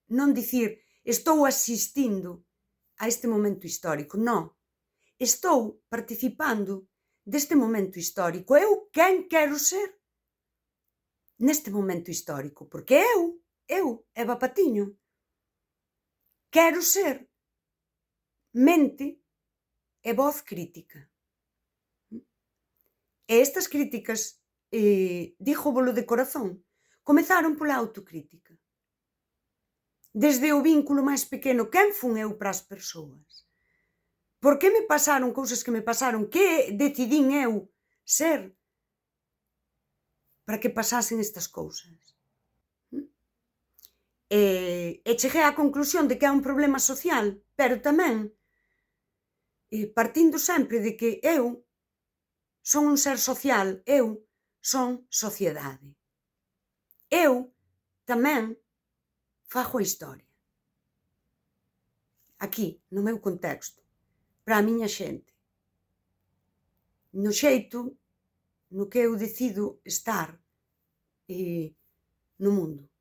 non dicir estou asistindo a este momento histórico, non. Estou participando deste momento histórico. Eu quen quero ser neste momento histórico, porque eu, Eva Patiño, quero ser mente e voz crítica. E estas críticas, dígovolo de corazón, comezaron pola autocrítica. Desde o vínculo máis pequeno, quen fun eu para as persoas? Por que me pasaron cousas que me pasaron? Que decidín eu ser para que pasasen estas cousas? E cheguei á conclusión de que é un problema social, pero tamén partindo sempre de que eu son un ser social, eu son sociedade. Eu tamén fago a historia. Aquí, no meu contexto, para a miña xente. No xeito no que eu decido estar no mundo.